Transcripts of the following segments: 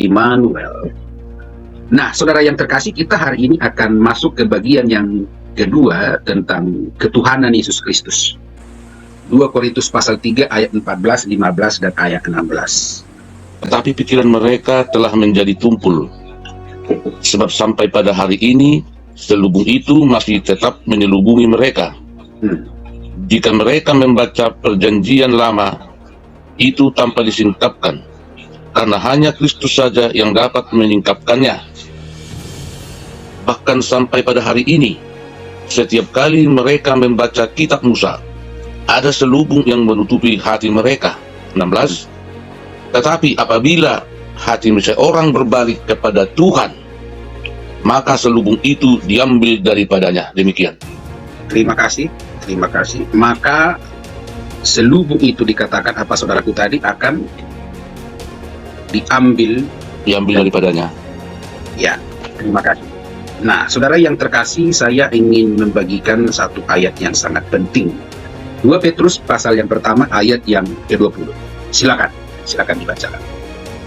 Immanuel. Nah, saudara yang terkasih, kita hari ini akan masuk ke bagian yang kedua tentang ketuhanan Yesus Kristus. 2 Korintus pasal 3 ayat 14, 15, dan ayat 16. Tetapi pikiran mereka telah menjadi tumpul, sebab sampai pada hari ini selubung itu masih tetap menyelubungi mereka. Jika mereka membaca perjanjian lama itu tanpa disingkapkan, karena hanya Kristus saja yang dapat menyingkapkannya. Bahkan sampai pada hari ini, setiap kali mereka membaca kitab Musa, ada selubung yang menutupi hati mereka. 16. Tetapi apabila hati seseorang berbalik kepada Tuhan, maka selubung itu diambil daripadanya. Demikian. Terima kasih. Maka selubung itu dikatakan apa, saudaraku, tadi akan diambil daripadanya. Ya, terima kasih. Nah, saudara yang terkasih, saya ingin membagikan satu ayat yang sangat penting. 2 Petrus pasal yang pertama ayat yang ke-20. Silakan dibacakan.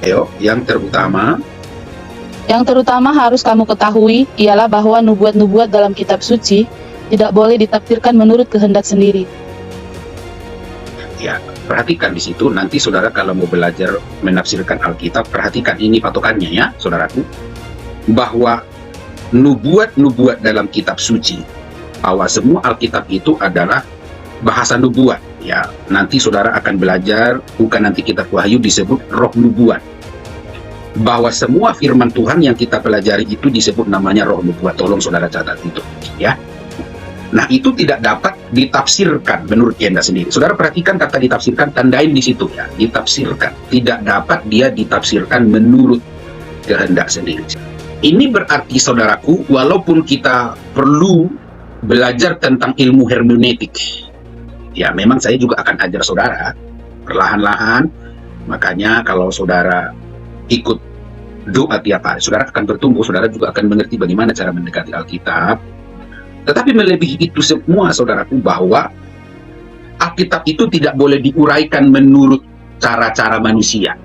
Ayo, yang terutama harus kamu ketahui ialah bahwa nubuat-nubuat dalam kitab suci tidak boleh ditafsirkan menurut kehendak sendiri. Ya, perhatikan di situ. Nanti saudara kalau mau belajar menafsirkan Alkitab, perhatikan ini patokannya ya, saudaraku. Bahwa nubuat-nubuat dalam kitab suci, bahwa semua Alkitab itu adalah bahasa nubuat. Ya, nanti saudara akan belajar, bukan nanti kitab Wahyu disebut roh nubuat. Bahwa semua firman Tuhan yang kita pelajari itu disebut namanya roh nubuat. Tolong saudara catat itu, ya. Nah, itu tidak dapat ditafsirkan menurut kehendak sendiri. Saudara perhatikan kata ditafsirkan, tandain di situ ya, ditafsirkan. Tidak dapat dia ditafsirkan menurut kehendak sendiri. Ini berarti, saudaraku, walaupun kita perlu belajar tentang ilmu hermeneutik, ya memang saya juga akan ajar saudara perlahan-lahan. Makanya kalau saudara ikut doa tiap hari, saudara akan bertumbuh, saudara juga akan mengerti bagaimana cara mendekati Alkitab. Tetapi melebihi itu semua, saudaraku, bahwa Alkitab itu tidak boleh diuraikan menurut cara-cara manusia.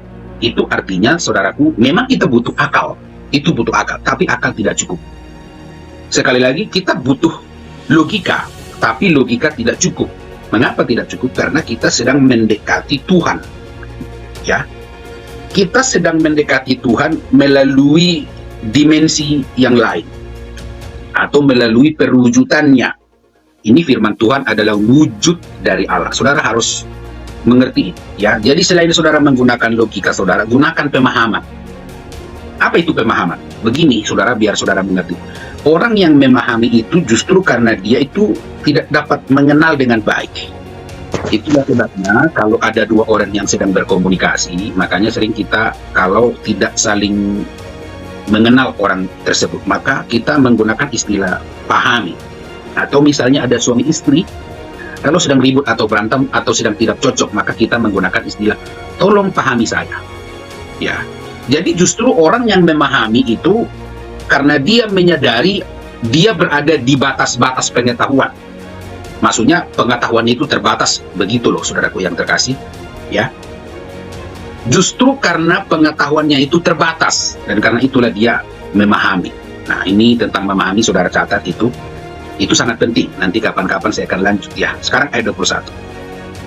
Itu artinya, saudaraku, memang kita butuh akal. Itu butuh akal, tapi akal tidak cukup. Sekali lagi, kita butuh logika, tapi logika tidak cukup. Mengapa tidak cukup? Karena kita sedang mendekati Tuhan. Ya, kita sedang mendekati Tuhan melalui dimensi yang lain, atau melalui perwujudannya. Ini firman Tuhan adalah wujud dari Allah. Saudara harus mengerti, ya. Jadi selain saudara menggunakan logika, saudara gunakan pemahaman. Apa itu pemahaman? Begini, saudara, biar saudara mengerti. Orang yang memahami itu justru karena dia itu tidak dapat mengenal dengan baik. Itulah sebabnya kalau ada dua orang yang sedang berkomunikasi, makanya sering kita kalau tidak saling mengenal orang tersebut, maka kita menggunakan istilah pahami. Atau misalnya ada suami istri, kalau sedang ribut atau berantem atau sedang tidak cocok, maka kita menggunakan istilah tolong pahami saya. Ya, jadi justru orang yang memahami itu karena dia menyadari dia berada di batas-batas pengetahuan. Maksudnya pengetahuan itu terbatas, begitu loh saudaraku yang terkasih, ya. Justru karena pengetahuannya itu terbatas, dan karena itulah dia memahami. Nah, ini tentang memahami, saudara catat itu sangat penting. Nanti kapan-kapan saya akan lanjut ya. Sekarang ayat 21.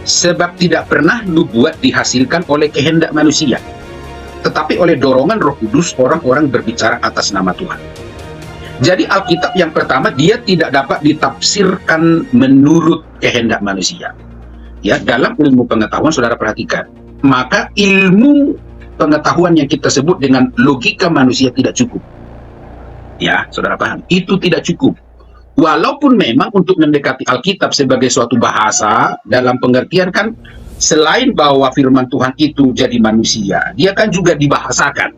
Sebab tidak pernah nubuat dihasilkan oleh kehendak manusia, tetapi oleh dorongan Roh Kudus orang-orang berbicara atas nama Tuhan. Jadi Alkitab yang pertama, dia tidak dapat ditafsirkan menurut kehendak manusia. Ya, dalam ilmu pengetahuan saudara perhatikan, maka ilmu pengetahuan yang kita sebut dengan logika manusia tidak cukup. Ya, saudara paham? Itu tidak cukup. Walaupun memang untuk mendekati Alkitab sebagai suatu bahasa, dalam pengertian kan, selain bahwa firman Tuhan itu jadi manusia, dia kan juga dibahasakan.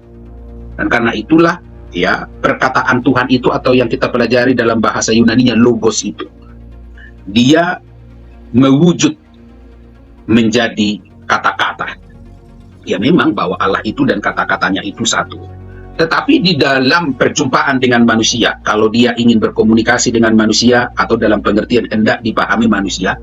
Dan karena itulah, ya, perkataan Tuhan itu atau yang kita pelajari dalam bahasa Yunani-nya logos itu, dia mewujud menjadi kata-kata. Ya memang bahwa Allah itu dan kata-katanya itu satu. Tetapi di dalam perjumpaan dengan manusia, kalau dia ingin berkomunikasi dengan manusia atau dalam pengertian hendak dipahami manusia,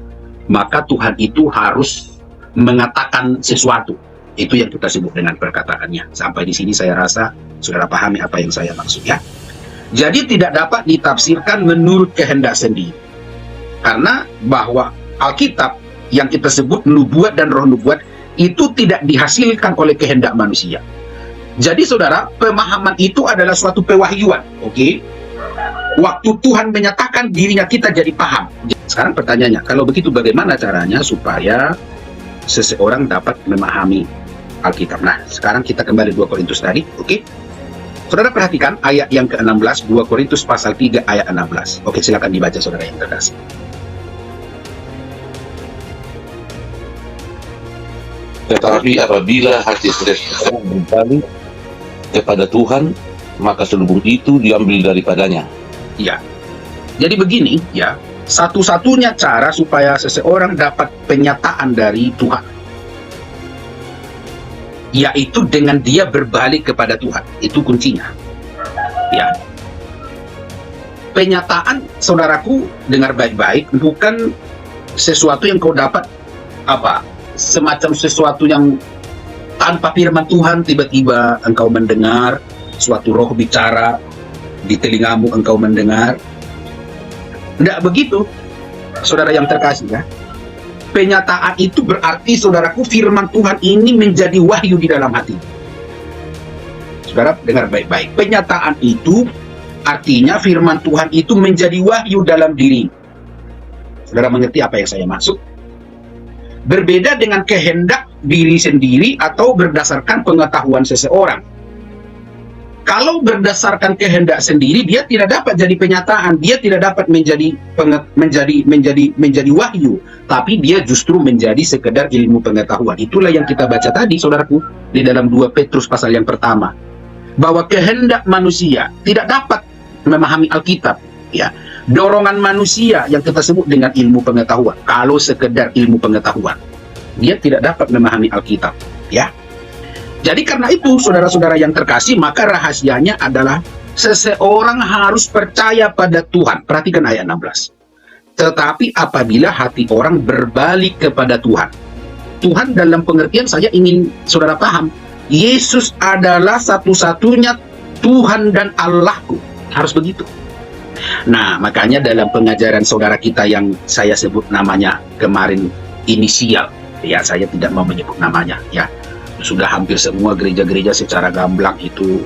maka Tuhan itu harus mengatakan sesuatu. Itu yang kita sebut dengan perkataannya. Sampai di sini saya rasa saudara pahami apa yang saya maksud ya. Jadi tidak dapat ditafsirkan menurut kehendak sendiri. Karena bahwa Alkitab yang kita sebut nubuat dan roh nubuat itu tidak dihasilkan oleh kehendak manusia. Jadi saudara, pemahaman itu adalah suatu pewahyuan, oke? Waktu Tuhan menyatakan dirinya, kita jadi paham. Sekarang pertanyaannya, kalau begitu bagaimana caranya supaya seseorang dapat memahami Alkitab? Nah, sekarang kita kembali 2 Korintus tadi, oke? Saudara perhatikan ayat yang ke-16, 2 Korintus pasal 3 ayat 16. Oke, silakan dibaca saudara yang terkasih. Tetapi apabila hati seseorang berbalik kepada Tuhan, maka selubung itu diambil daripadanya. Ya, jadi begini ya, satu-satunya cara supaya seseorang dapat penyataan dari Tuhan, yaitu dengan dia berbalik kepada Tuhan. Itu kuncinya. Ya, penyataan, saudaraku, dengar baik-baik, bukan sesuatu yang kau dapat semacam sesuatu yang tanpa firman Tuhan, tiba-tiba engkau mendengar suatu roh bicara di telingamu, engkau mendengar. Tidak begitu, saudara yang terkasih ya. Penyataan itu berarti, saudaraku, firman Tuhan ini menjadi wahyu di dalam hati. Saudara dengar baik-baik. Penyataan itu artinya firman Tuhan itu menjadi wahyu dalam diri. Saudara mengerti apa yang saya maksud? Berbeda dengan kehendak diri sendiri atau berdasarkan pengetahuan seseorang. Kalau berdasarkan kehendak sendiri, dia tidak dapat jadi penyataan, dia tidak dapat menjadi wahyu, tapi dia justru menjadi sekedar ilmu pengetahuan. Itulah yang kita baca tadi, saudaraku, di dalam 2 Petrus pasal yang pertama, bahwa kehendak manusia tidak dapat memahami Alkitab, ya. Dorongan manusia yang kita sebut dengan ilmu pengetahuan, kalau sekedar ilmu pengetahuan, dia tidak dapat memahami Alkitab, ya. Jadi karena itu, saudara-saudara yang terkasih, maka rahasianya adalah seseorang harus percaya pada Tuhan. Perhatikan ayat 16. Tetapi apabila hati orang berbalik kepada Tuhan. Tuhan dalam pengertian saya ingin saudara paham, Yesus adalah satu-satunya Tuhan dan Allahku. Harus begitu. Nah, makanya dalam pengajaran saudara kita yang saya sebut namanya kemarin inisial, ya, saya tidak mau menyebut namanya, ya. Sudah hampir semua gereja-gereja secara gamblang itu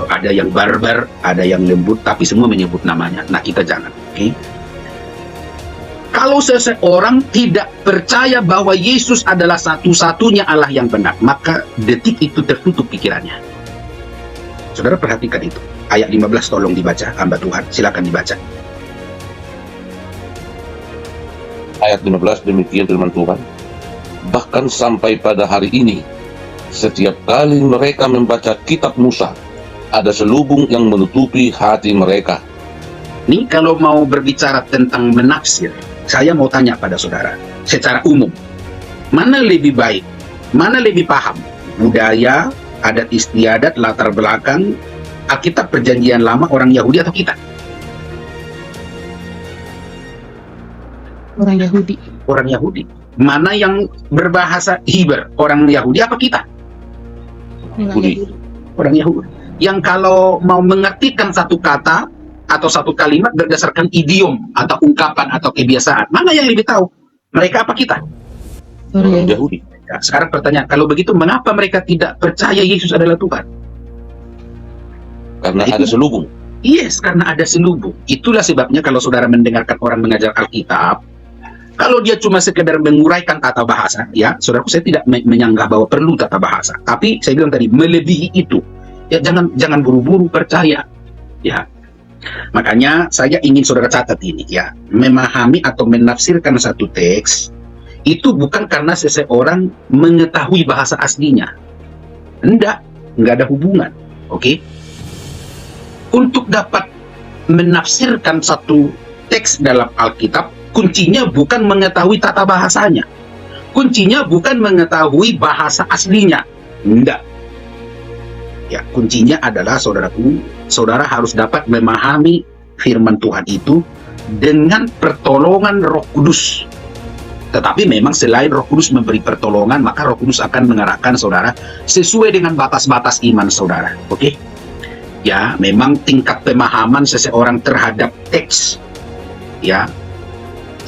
ada yang barbar, ada yang lembut, tapi semua menyebut namanya. Nah, kita jangan, oke? Kalau seseorang tidak percaya bahwa Yesus adalah satu-satunya Allah yang benar, maka detik itu tertutup pikirannya. Saudara perhatikan itu. Ayat 15 tolong dibaca, hamba Tuhan. Silakan dibaca. Ayat 15 demikian firman Tuhan. Bahkan sampai pada hari ini, setiap kali mereka membaca kitab Musa, ada selubung yang menutupi hati mereka. Ini kalau mau berbicara tentang menafsir, saya mau tanya pada saudara, secara umum, mana lebih baik, mana lebih paham? Budaya, adat istiadat, latar belakang, Alkitab Perjanjian Lama, orang Yahudi atau kita? Orang Yahudi. Orang Yahudi. Mana yang berbahasa Hebrew? Orang Yahudi apa kita? Yahudi. Orang Yahudi. Yang kalau mau mengertikan satu kata atau satu kalimat berdasarkan idiom atau ungkapan atau kebiasaan, mana yang lebih tahu? Mereka apa kita? Orang Yahudi. Nah, sekarang pertanyaan, kalau begitu mengapa mereka tidak percaya Yesus adalah Tuhan? Karena ada selubung. Yes, karena ada selubung. Itulah sebabnya kalau saudara mendengarkan orang mengajar Alkitab, kalau dia cuma sekedar menguraikan tata bahasa, ya, saudaraku, saya tidak menyanggah bahwa perlu tata bahasa. Tapi saya bilang tadi, melebihi itu, ya jangan buru-buru percaya, ya. Makanya saya ingin saudara catat ini, ya, memahami atau menafsirkan satu teks itu bukan karena seseorang mengetahui bahasa aslinya. Enggak ada hubungan, oke? Untuk dapat menafsirkan satu teks dalam Alkitab, kuncinya bukan mengetahui tata bahasanya. Kuncinya bukan mengetahui bahasa aslinya. Enggak. Ya, kuncinya adalah, saudaraku, saudara harus dapat memahami firman Tuhan itu dengan pertolongan Roh Kudus. Tetapi memang selain Roh Kudus memberi pertolongan, maka Roh Kudus akan mengarahkan saudara sesuai dengan batas-batas iman saudara. Oke? Ya, memang tingkat pemahaman seseorang terhadap teks, ya,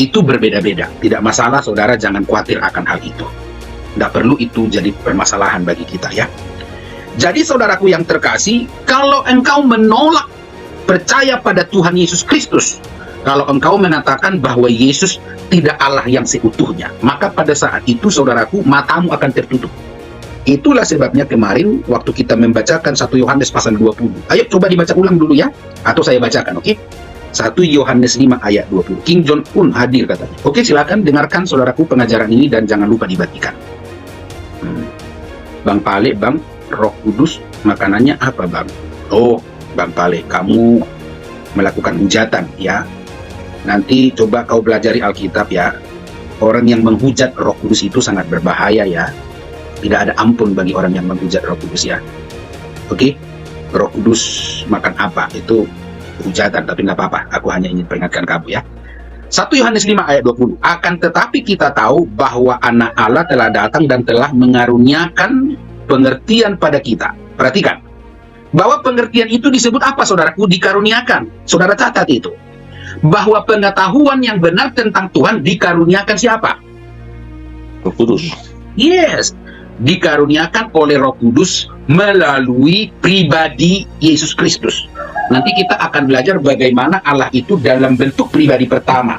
itu berbeda-beda. Tidak masalah, saudara, jangan khawatir akan hal itu. Tidak perlu itu jadi permasalahan bagi kita, ya. Jadi, saudaraku yang terkasih, kalau engkau menolak percaya pada Tuhan Yesus Kristus, kalau engkau mengatakan bahwa Yesus tidak Allah yang seutuhnya, maka pada saat itu, saudaraku, matamu akan tertutup. Itulah sebabnya kemarin waktu kita membacakan 1 Yohanes pasal 20. Ayo coba dibaca ulang dulu ya, atau saya bacakan, oke? 1 Yohanes 5 ayat 20. King John pun hadir katanya. Oke, silakan dengarkan saudaraku pengajaran ini dan jangan lupa dibagikan. Bang Pale, Bang, Roh Kudus makanannya apa, Bang? Oh, Bang Pale, kamu melakukan hujatan ya. Nanti coba kau belajari Alkitab ya. Orang yang menghujat Roh Kudus itu sangat berbahaya ya. Tidak ada ampun bagi orang yang menghujat Roh Kudus ya. Oke? Roh Kudus makan apa? Itu hujatan, tapi tidak apa-apa. Aku hanya ingin peringatkan kamu ya. 1 Yohanes 5 ayat 20. Akan tetapi kita tahu bahwa anak Allah telah datang dan telah mengaruniakan pengertian pada kita. Perhatikan. Bahwa pengertian itu disebut apa, saudaraku? Dikaruniakan. Saudara catat itu. Bahwa pengetahuan yang benar tentang Tuhan dikaruniakan siapa? Roh Kudus. Yes. Dikaruniakan oleh Roh Kudus melalui pribadi Yesus Kristus. Nanti kita akan belajar bagaimana Allah itu dalam bentuk pribadi pertama,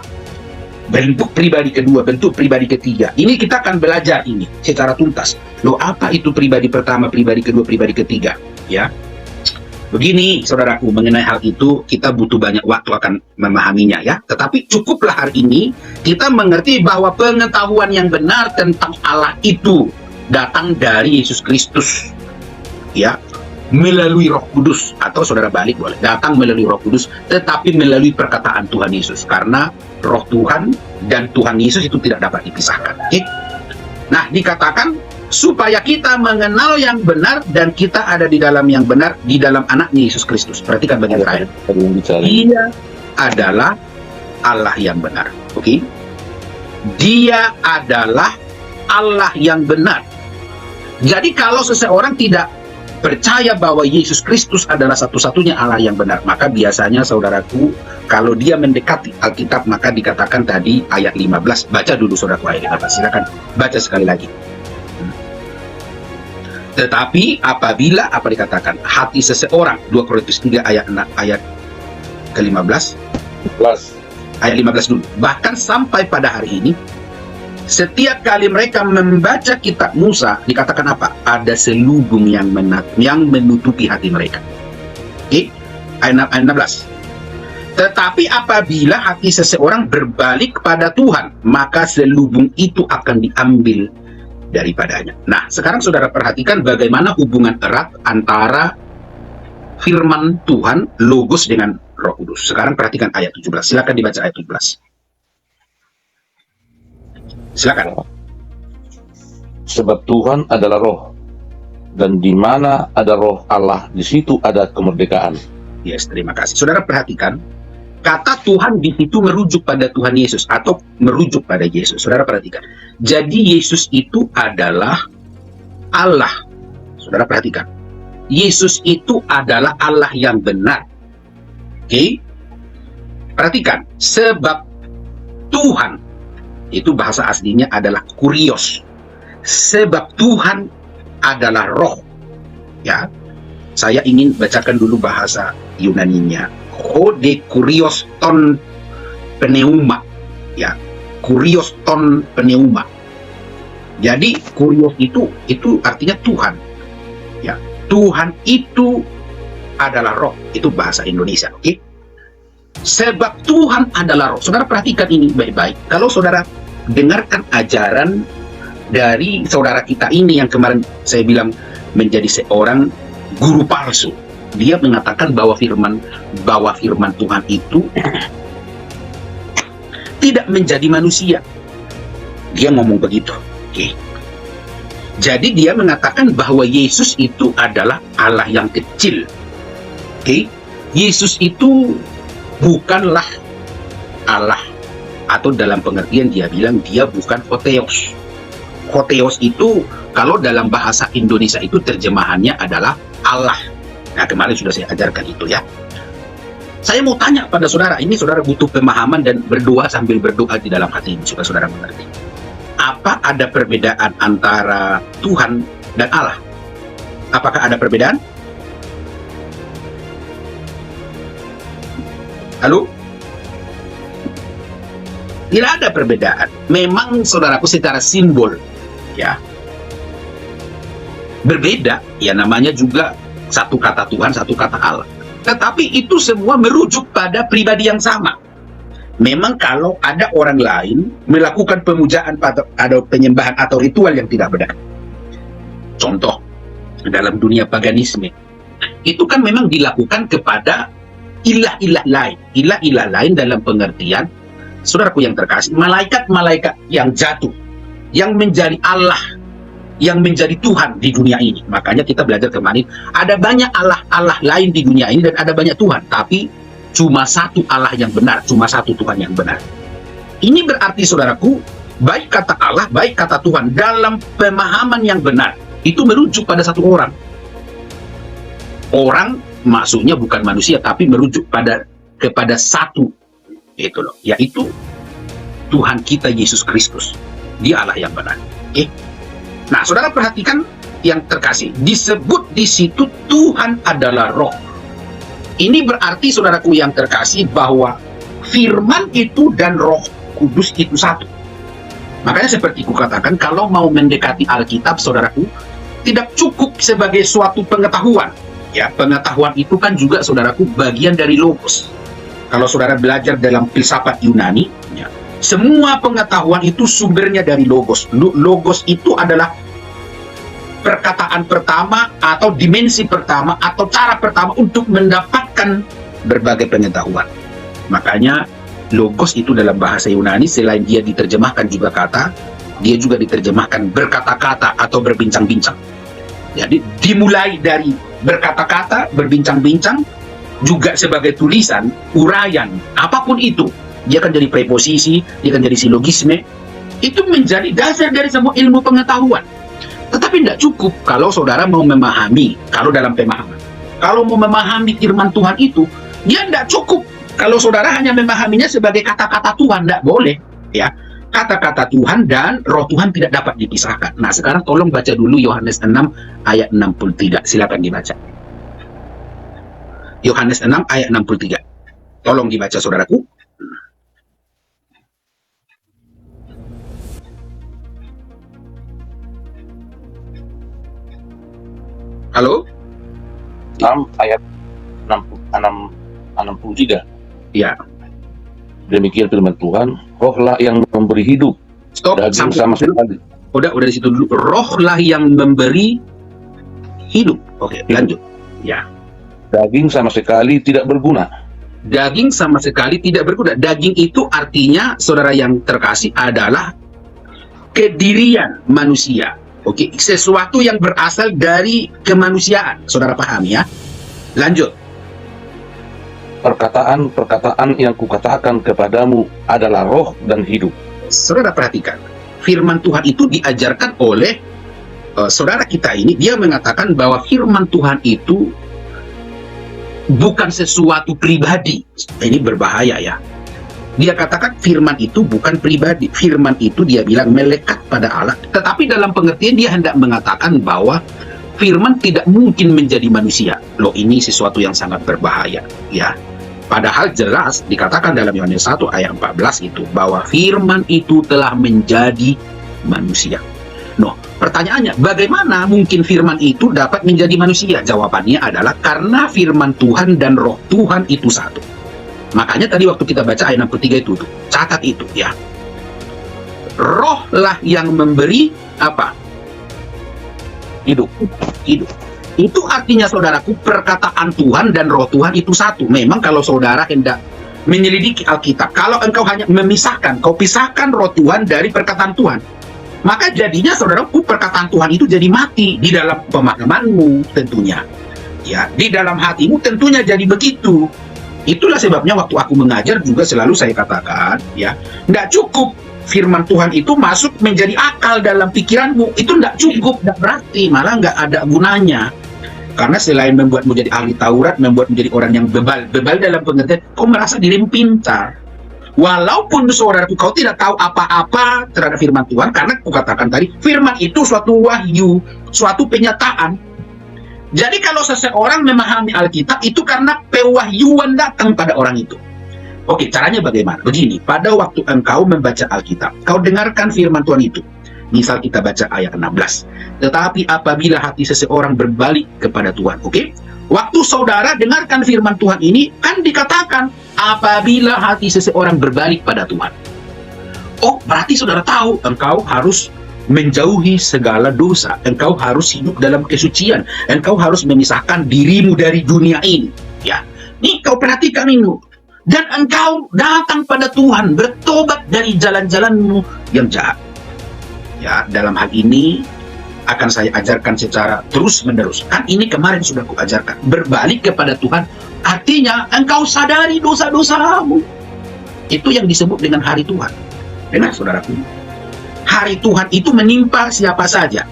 bentuk pribadi kedua, bentuk pribadi ketiga. Ini kita akan belajar ini secara tuntas. Loh, apa itu pribadi pertama, pribadi kedua, pribadi ketiga? Ya, begini saudaraku, mengenai hal itu kita butuh banyak waktu akan memahaminya ya. Tetapi cukuplah hari ini kita mengerti bahwa pengetahuan yang benar tentang Allah itu datang dari Yesus Kristus, ya, melalui Roh Kudus, atau saudara balik boleh, datang melalui Roh Kudus, tetapi melalui perkataan Tuhan Yesus, karena Roh Tuhan dan Tuhan Yesus itu tidak dapat dipisahkan. Oke? Nah, dikatakan supaya kita mengenal yang benar dan kita ada di dalam yang benar, di dalam anaknya Yesus Kristus. Perhatikan bagian terakhir. Dia adalah Allah yang benar. Oke? Dia adalah Allah yang benar. Jadi kalau seseorang tidak percaya bahwa Yesus Kristus adalah satu-satunya Allah yang benar, maka biasanya saudaraku, kalau dia mendekati Alkitab, maka dikatakan tadi ayat 15. Baca dulu saudaraku ayat 15, silakan baca sekali lagi. Tetapi apabila, apa dikatakan, hati seseorang, 2 Korintus 3 ayat ke-15, ayat 15 dulu. Bahkan sampai pada hari ini, setiap kali mereka membaca kitab Musa, dikatakan apa? Ada selubung yang menutupi hati mereka. Oke? Ayat 16. Tetapi apabila hati seseorang berbalik kepada Tuhan, maka selubung itu akan diambil daripadanya. Nah, sekarang saudara perhatikan bagaimana hubungan erat antara firman Tuhan, Logos, dengan Roh Kudus. Sekarang perhatikan ayat 17. Silakan dibaca ayat 17. Silakan. Sebab Tuhan adalah roh, dan di mana ada roh Allah, di situ ada kemerdekaan. Yes, terima kasih. Saudara perhatikan, kata Tuhan di situ merujuk pada Tuhan Yesus atau merujuk pada Yesus. Saudara perhatikan. Jadi Yesus itu adalah Allah. Saudara perhatikan. Yesus itu adalah Allah yang benar. Oke? Perhatikan, sebab Tuhan, itu bahasa aslinya adalah kurios. Sebab Tuhan adalah roh. Ya. Saya ingin bacakan dulu bahasa Yunaninya. Hode kurios ton pneuma. Ya. Kurios ton pneuma. Jadi kurios itu artinya Tuhan. Ya. Tuhan itu adalah roh. Itu bahasa Indonesia, oke? Sebab Tuhan adalah roh. Saudara perhatikan ini baik-baik. Kalau saudara dengarkan ajaran dari saudara kita ini yang kemarin saya bilang menjadi seorang guru palsu. Dia mengatakan bahwa firman Tuhan itu tidak menjadi manusia. Dia ngomong begitu. Oke. Jadi dia mengatakan bahwa Yesus itu adalah Allah yang kecil. Oke. Yesus itu bukanlah Allah Atau dalam pengertian dia bilang dia bukan Hotheos. Hotheos itu kalau dalam bahasa Indonesia itu terjemahannya adalah Allah. Nah, kemarin sudah saya ajarkan itu ya. Saya mau tanya pada saudara, ini saudara butuh pemahaman dan berdoa sambil berdoa di dalam hati ini supaya saudara mengerti. Apa ada perbedaan antara Tuhan dan Allah? Apakah ada perbedaan? Halo? Tidak ada perbedaan. Memang saudaraku secara simbol ya berbeda, ya namanya juga satu kata Tuhan, satu kata Allah. Tetapi itu semua merujuk pada pribadi yang sama. Memang kalau ada orang lain melakukan pemujaan pada ada penyembahan atau ritual yang tidak benar. Contoh, dalam dunia paganisme, itu kan memang dilakukan kepada ilah-ilah lain. Ilah-ilah lain dalam pengertian, saudaraku yang terkasih, malaikat-malaikat yang jatuh, yang menjadi Allah, yang menjadi Tuhan di dunia ini. Makanya kita belajar kemarin, ada banyak Allah-Allah lain di dunia ini dan ada banyak Tuhan, tapi cuma satu Allah yang benar, cuma satu Tuhan yang benar. Ini berarti saudaraku, baik kata Allah, baik kata Tuhan, dalam pemahaman yang benar, itu merujuk pada satu orang. Orang maksudnya bukan manusia, tapi merujuk kepada satu, itu loh, yaitu Tuhan kita Yesus Kristus. Dia Allah yang benar. Oke? Nah, saudara perhatikan yang terkasih, disebut di situ Tuhan adalah Roh. Ini berarti saudaraku yang terkasih bahwa firman itu dan Roh Kudus itu satu. Makanya seperti kukatakan, kalau mau mendekati Alkitab, saudaraku, tidak cukup sebagai suatu pengetahuan. Ya, pengetahuan itu kan juga saudaraku bagian dari logos. Kalau saudara belajar dalam filsafat Yunani, ya, semua pengetahuan itu sumbernya dari logos. Logos itu adalah perkataan pertama atau dimensi pertama atau cara pertama untuk mendapatkan berbagai pengetahuan. Makanya logos itu dalam bahasa Yunani selain dia diterjemahkan juga kata, dia juga diterjemahkan berkata-kata atau berbincang-bincang. Jadi dimulai dari berkata-kata, berbincang-bincang, juga sebagai tulisan, uraian, apapun itu. Dia akan jadi preposisi, dia akan jadi silogisme. Itu menjadi dasar dari semua ilmu pengetahuan. Tetapi tidak cukup kalau saudara mau memahami, kalau dalam pemahaman. Kalau mau memahami firman Tuhan itu, dia tidak cukup kalau saudara hanya memahaminya sebagai kata-kata Tuhan, tidak boleh. Ya, kata-kata Tuhan dan Roh Tuhan tidak dapat dipisahkan. Nah, sekarang tolong baca dulu Yohanes 6 ayat 63. Silakan dibaca. Yohanes 6 ayat 63. Tolong dibaca saudaraku. Halo? 6 ayat 63. Ya. Demikian firman Tuhan, Rohlah yang memberi hidup. Stop, Daging sampai sama dulu. sekali. Udah di situ dulu. Rohlah yang memberi hidup. Oke, lanjut. Ya. Daging sama sekali tidak berguna. Daging sama sekali tidak berguna. Daging itu artinya, saudara yang terkasih, adalah kedirian manusia. Oke, sesuatu yang berasal dari kemanusiaan. Saudara paham ya? Lanjut. Perkataan-perkataan yang kukatakan kepadamu adalah roh dan hidup. Saudara perhatikan, firman Tuhan itu diajarkan oleh saudara kita ini. Dia mengatakan bahwa firman Tuhan itu bukan sesuatu pribadi. Ini berbahaya ya. Dia katakan firman itu bukan pribadi. Firman itu dia bilang melekat pada Allah. Tetapi dalam pengertian dia hendak mengatakan bahwa firman tidak mungkin menjadi manusia. Loh, ini sesuatu yang sangat berbahaya ya. Padahal jelas dikatakan dalam Yohanes 1 ayat 14 itu bahwa firman itu telah menjadi manusia. Noh, pertanyaannya, bagaimana mungkin firman itu dapat menjadi manusia? Jawabannya adalah karena firman Tuhan dan Roh Tuhan itu satu. Makanya tadi waktu kita baca ayat 63 itu tuh, catat itu ya. Rohlah yang memberi apa? Hidup. Hidup. Itu artinya saudaraku, perkataan Tuhan dan Roh Tuhan itu satu. Memang kalau saudara hendak menyelidiki Alkitab, kalau engkau hanya memisahkan, kau pisahkan Roh Tuhan dari perkataan Tuhan, maka jadinya saudaraku perkataan Tuhan itu jadi mati di dalam pemahamanmu tentunya. Ya, di dalam hatimu tentunya jadi begitu. Itulah sebabnya waktu aku mengajar juga selalu saya katakan, ya, nggak cukup firman Tuhan itu masuk menjadi akal dalam pikiranmu. Itu nggak cukup, nggak berarti, malah nggak ada gunanya. Karena selain membuatmu jadi ahli Taurat, membuatmu jadi orang yang bebal dalam pengertian, kau merasa dirimu pintar. Walaupun saudaraku kau tidak tahu apa-apa terhadap firman Tuhan, karena aku katakan tadi, firman itu suatu wahyu, suatu penyataan. Jadi kalau seseorang memahami Alkitab, itu karena pewahyuan datang pada orang itu. Oke, caranya bagaimana? Begini, pada waktu engkau membaca Alkitab, kau dengarkan firman Tuhan itu. Misal kita baca ayat 16. Tetapi apabila hati seseorang berbalik kepada Tuhan, oke? Waktu saudara dengarkan firman Tuhan ini, kan dikatakan, apabila hati seseorang berbalik pada Tuhan. Oh, berarti saudara tahu, engkau harus menjauhi segala dosa. Engkau harus hidup dalam kesucian. Engkau harus memisahkan dirimu dari dunia ini. Ya, nih kau perhatikan ini. Dan engkau datang pada Tuhan, bertobat dari jalan-jalanmu yang jahat. Ya, dalam hal ini akan saya ajarkan secara terus-menerus. Kan ini kemarin sudah aku ajarkan. Berbalik kepada Tuhan, artinya engkau sadari dosa-dosamu. Itu yang disebut dengan hari Tuhan. Dengar saudaraku. Hari Tuhan itu menimpa siapa saja.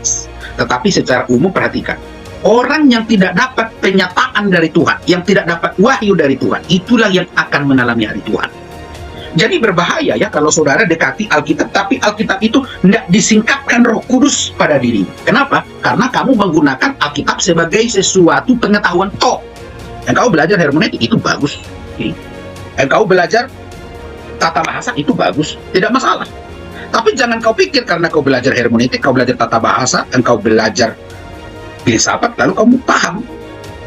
Tetapi secara umum perhatikan. Orang yang tidak dapat penyataan dari Tuhan, yang tidak dapat wahyu dari Tuhan, itulah yang akan mengalami hari Tuhan. Jadi berbahaya ya kalau saudara dekati Alkitab, tapi Alkitab itu tidak disingkapkan Roh Kudus pada diri. Kenapa? Karena kamu menggunakan Alkitab sebagai sesuatu pengetahuan toh. Engkau belajar hermeneutik itu bagus. Engkau belajar tata bahasa itu bagus, tidak masalah. Tapi jangan kau pikir karena kau belajar hermeneutik, kau belajar tata bahasa, engkau belajar filsafat, lalu kamu paham.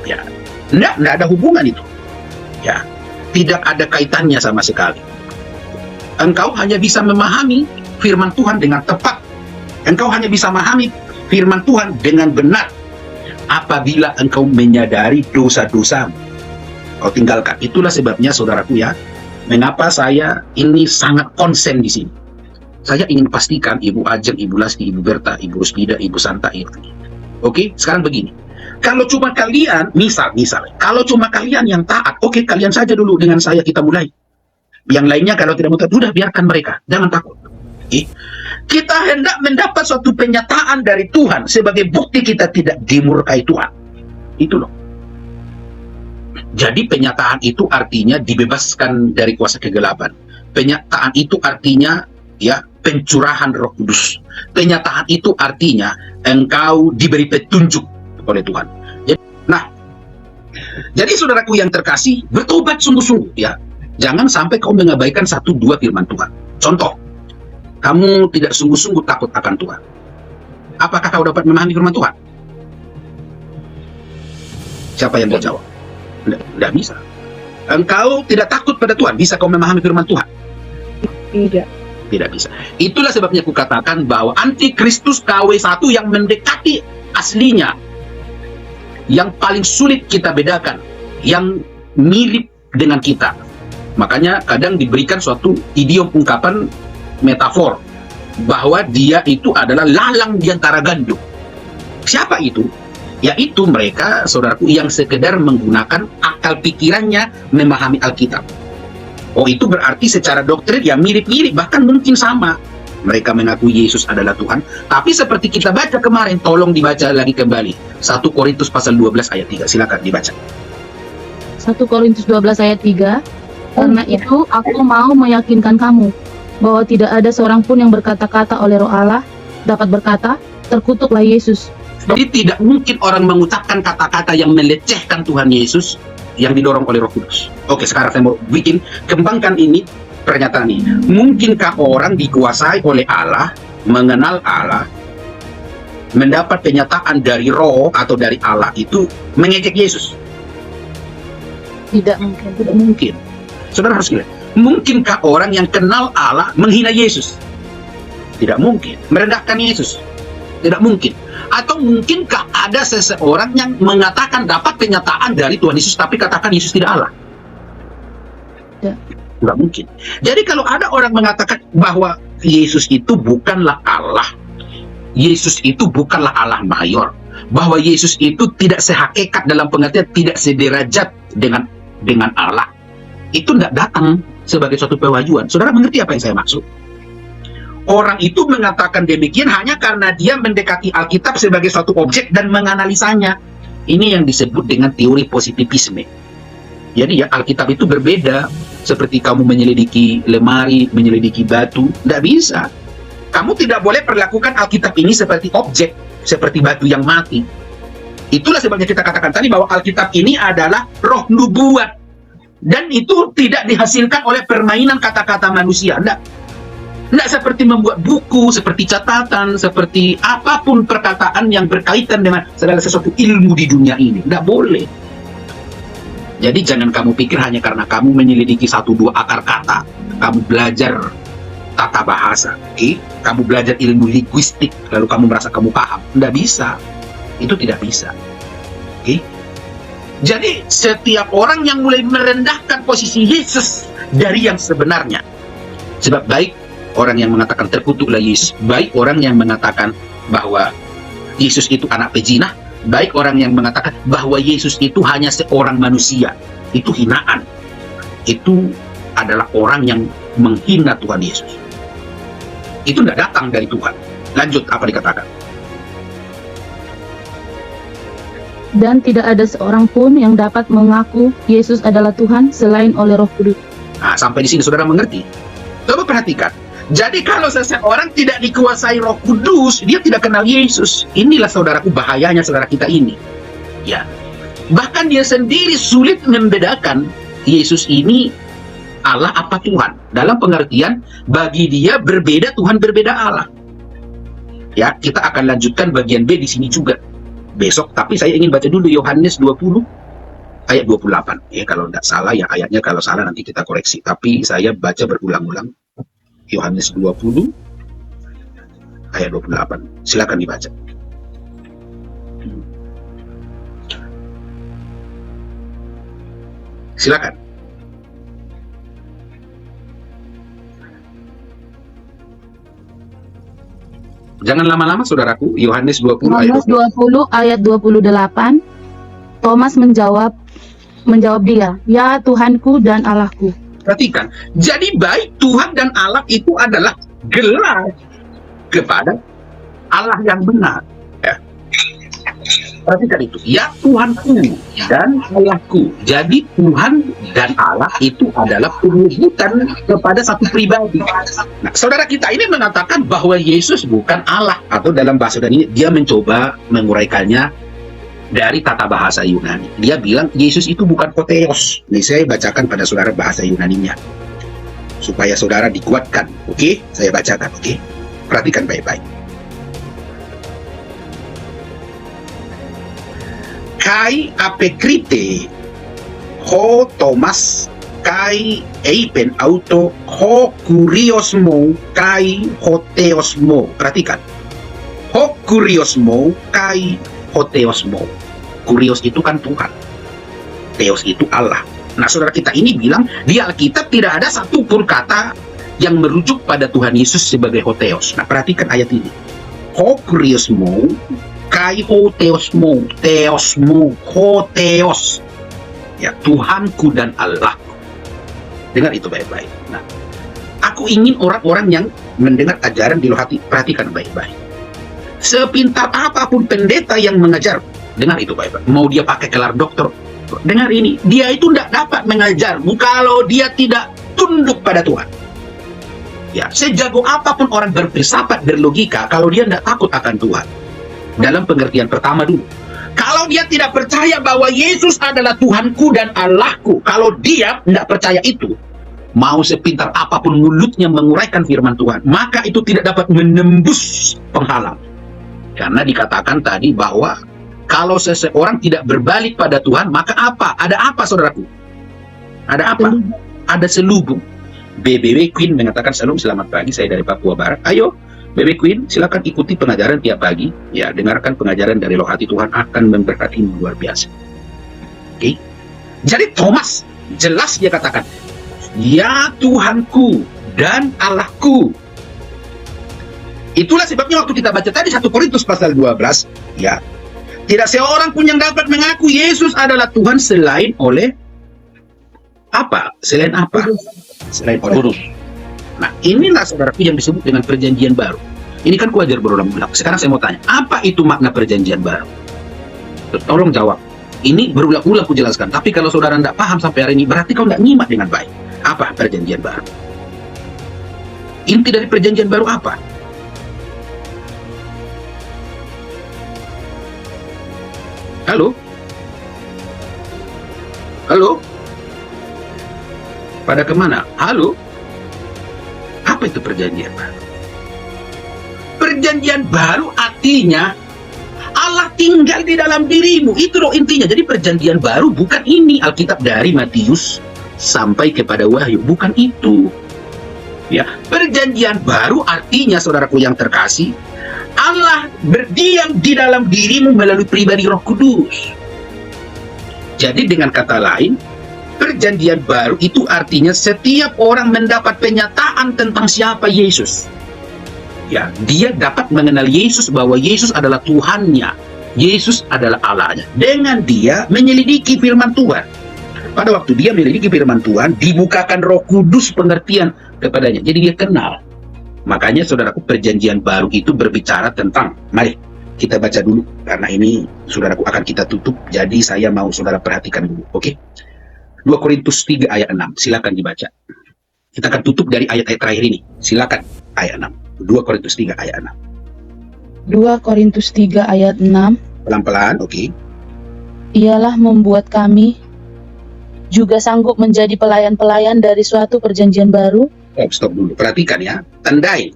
Ya, tidak ada hubungan itu. Ya, tidak ada kaitannya sama sekali. Engkau hanya bisa memahami firman Tuhan dengan tepat. Engkau hanya bisa memahami firman Tuhan dengan benar apabila engkau menyadari dosa-dosamu. Kau tinggalkan. Itulah sebabnya saudaraku ya, mengapa saya ini sangat konsen di sini. Saya ingin pastikan Ibu Ajeng, Ibu Lasti, Ibu Berta, Ibu Rusmida, Ibu Santa itu. Oke, sekarang begini. Kalau cuma kalian, misal, kalau cuma kalian yang taat, oke, kalian saja dulu dengan saya kita mulai. Yang lainnya kalau tidak mau taat, udah biarkan mereka, jangan takut. Oke. Kita hendak mendapat suatu penyataan dari Tuhan sebagai bukti kita tidak dimurkai Tuhan. Itu loh. Jadi penyataan itu artinya dibebaskan dari kuasa kegelapan. Penyataan itu artinya ya pencurahan Roh Kudus. Penyataan itu artinya engkau diberi petunjuk oleh Tuhan. Jadi saudaraku yang terkasih, bertobat sungguh-sungguh ya. Jangan sampai kau mengabaikan 1-2 firman Tuhan. Contoh, kamu tidak sungguh-sungguh takut akan Tuhan. Apakah kau dapat memahami firman Tuhan? Siapa yang menjawab? Tidak bisa. Engkau tidak takut pada Tuhan, bisa kau memahami firman Tuhan? Tidak bisa. Itulah sebabnya aku katakan bahwa antikristus KW1 yang mendekati aslinya, yang paling sulit kita bedakan, yang mirip dengan kita. Makanya kadang diberikan suatu idiom ungkapan metafor bahwa dia itu adalah lalang di antara gandum. Siapa itu? Yaitu mereka, saudaraku, yang sekedar menggunakan akal pikirannya memahami Alkitab. Oh, itu berarti secara doktrin ya mirip-mirip, bahkan mungkin sama. Mereka mengaku Yesus adalah Tuhan, tapi seperti kita baca kemarin, tolong dibaca lagi kembali. 1 Korintus pasal 12 ayat 3, silakan dibaca. 1 Korintus 12 ayat 3. Karena itu aku mau meyakinkan kamu bahwa tidak ada seorang pun yang berkata-kata oleh Roh Allah dapat berkata, terkutuklah Yesus. Jadi tidak mungkin orang mengucapkan kata-kata yang melecehkan Tuhan Yesus yang didorong oleh Roh Kudus. Oke, sekarang saya mau kembangkan ini, pernyataan ini. Mungkinkah orang dikuasai oleh Allah, mengenal Allah, mendapat penyataan dari Roh atau dari Allah itu mengejek Yesus? Tidak mungkin. Tidak mungkin. Saudara harus lihat, mungkinkah orang yang kenal Allah menghina Yesus? Tidak mungkin. Merendahkan Yesus? Tidak mungkin. Atau mungkinkah ada seseorang yang mengatakan dapat kenyataan dari Tuhan Yesus tapi katakan Yesus tidak Allah? Tidak mungkin. Jadi kalau ada orang mengatakan bahwa Yesus itu bukanlah Allah, Yesus itu bukanlah Allah mayor, bahwa Yesus itu tidak sehakikat dalam pengertian tidak sederajat dengan Allah, itu tidak datang sebagai suatu pewahyuan. Saudara mengerti apa yang saya maksud? Orang itu mengatakan demikian hanya karena dia mendekati Alkitab sebagai suatu objek dan menganalisanya. Ini yang disebut dengan teori positivisme. Jadi ya, Alkitab itu berbeda. Seperti kamu menyelidiki lemari, menyelidiki batu. Tidak bisa. Kamu tidak boleh perlakukan Alkitab ini seperti objek, seperti batu yang mati. Itulah sebabnya kita katakan tadi bahwa Alkitab ini adalah roh nubuat. Dan itu tidak dihasilkan oleh permainan kata-kata manusia. Tidak seperti membuat buku, seperti catatan, seperti apapun perkataan yang berkaitan dengan segala sesuatu ilmu di dunia ini. Tidak boleh. Jadi jangan kamu pikir hanya karena kamu menyelidiki 1-2 akar kata, kamu belajar tata bahasa, kamu belajar ilmu linguistik, lalu kamu merasa kamu paham. Tidak bisa. Itu tidak bisa. Jadi setiap orang yang mulai merendahkan posisi Yesus dari yang sebenarnya. Sebab baik orang yang mengatakan terkutuklah Yesus, baik orang yang mengatakan bahwa Yesus itu anak pezina, baik orang yang mengatakan bahwa Yesus itu hanya seorang manusia, itu hinaan. Itu adalah orang yang menghina Tuhan Yesus. Itu tidak datang dari Tuhan. Lanjut, apa dikatakan? Dan tidak ada seorang pun yang dapat mengaku Yesus adalah Tuhan selain oleh Roh Kudus. Nah, sampai di sini saudara mengerti? Coba perhatikan. Jadi kalau seseorang tidak dikuasai Roh Kudus, dia tidak kenal Yesus. Inilah saudaraku bahayanya saudara kita ini. Ya. Bahkan dia sendiri sulit membedakan Yesus ini Allah apa Tuhan. Dalam pengertian bagi dia berbeda Tuhan, berbeda Allah. Ya, kita akan lanjutkan bagian B di sini juga besok, tapi saya ingin baca dulu Yohanes 20 ayat 28. Ya, kalau tidak salah ya ayatnya, kalau salah nanti kita koreksi. Tapi saya baca berulang-ulang. Yohanes 20 ayat 28. Silakan dibaca. Silakan. Jangan lama-lama saudaraku. Yohanes 20 ayat 20 ayat 28. Thomas menjawab dia, "Ya Tuhanku dan Allahku." Perhatikan, jadi baik Tuhan dan Allah itu adalah gelar kepada Allah yang benar. Ya. Perhatikan itu, ya Tuhanku dan Allahku. Jadi Tuhan dan Allah itu adalah penyebutan kepada satu pribadi. Nah, saudara kita ini mengatakan bahwa Yesus bukan Allah, atau dalam bahasa Yunani dia mencoba menguraikannya dari tata bahasa Yunani. Dia bilang Yesus itu bukan Hotheos. Ini saya bacakan pada saudara bahasa Yunaninya supaya saudara dikuatkan. Oke, saya bacakan. Oke, perhatikan baik-baik. Kai apekrite ho Thomas kai eipen auto ho kuriosmo kai Hotheosmo. Perhatikan, ho kuriosmo kai Hotheosmo. Kurios itu kan Tuhan, Theos itu Allah. Nah, saudara kita ini bilang di Alkitab tidak ada satupun kata yang merujuk pada Tuhan Yesus sebagai Hotheos. Nah, perhatikan ayat ini. Ho kuriosmo kai Hotheosmo, Theosmo, Hotheos. Ya, Tuhanku dan Allahku. Dengar itu baik-baik. Nah, aku ingin orang-orang yang mendengar ajaran di hati, perhatikan baik-baik. Sepintar apapun pendeta yang mengajar, dengar itu baik-baik. Mau dia pakai gelar dokter, dengar ini. Dia itu tidak dapat mengajarmu kalau dia tidak tunduk pada Tuhan. Ya, sejago apapun orang berfilsafat, berlogika, kalau dia tidak takut akan Tuhan. Dalam pengertian pertama dulu. Kalau dia tidak percaya bahwa Yesus adalah Tuhanku dan Allahku, kalau dia tidak percaya itu, mau sepintar apapun mulutnya menguraikan firman Tuhan, maka itu tidak dapat menembus penghalang. Karena dikatakan tadi bahwa kalau seseorang tidak berbalik pada Tuhan, maka apa? Ada apa, saudaraku? Ada apa? Ada selubung. BBW Queen mengatakan, "Salam, selamat pagi, saya dari Papua Barat." Ayo, BBW Queen, silakan ikuti pengajaran tiap pagi. Ya, dengarkan pengajaran dari Roh Hati Tuhan, akan memberkatimu luar biasa. Oke? Jadi Thomas, jelas dia katakan, "Ya Tuhanku dan Allahku." Itulah sebabnya waktu kita baca tadi 1 Korintus pasal 12, ya, tidak seorang pun yang dapat mengaku Yesus adalah Tuhan selain oleh Apa? Selain apa? Selain oleh. Kudus. Nah, inilah saudaraku yang disebut dengan perjanjian baru. Ini kan kuajar berulang-ulang. Sekarang saya mau tanya, apa itu makna perjanjian baru? Tolong jawab. Ini berulang-ulang aku jelaskan. Tapi kalau saudara tidak paham sampai hari ini, berarti kau tidak nyimak dengan baik. Apa perjanjian baru? Inti dari perjanjian baru apa? Halo? Halo? Pada kemana? Halo? Apa itu perjanjian baru? Perjanjian baru artinya Allah tinggal di dalam dirimu. Itu loh intinya. Jadi perjanjian baru bukan ini Alkitab dari Matius sampai kepada Wahyu. Bukan itu. Ya, perjanjian baru artinya, saudaraku yang terkasih, Allah berdiam di dalam dirimu melalui pribadi Roh Kudus. Jadi dengan kata lain, perjanjian baru itu artinya setiap orang mendapat penyataan tentang siapa Yesus. Ya, dia dapat mengenal Yesus, bahwa Yesus adalah Tuhannya, Yesus adalah Allahnya. Dengan dia menyelidiki firman Tuhan. Pada waktu dia menyelidiki firman Tuhan, dibukakan Roh Kudus pengertian kepadanya. Jadi dia kenal. Makanya saudaraku, perjanjian baru itu berbicara tentang, mari kita baca dulu, karena ini saudaraku akan kita tutup. Jadi saya mau saudara perhatikan dulu, oke? 2 Korintus 3 ayat 6, silakan dibaca. Kita akan tutup dari ayat-ayat terakhir ini. Silakan ayat 6. 2 Korintus 3 ayat 6. 2 Korintus 3 ayat 6. Pelan-pelan, oke. Ialah membuat kami juga sanggup menjadi pelayan-pelayan dari suatu perjanjian baru. Stop dulu, perhatikan ya, tandai.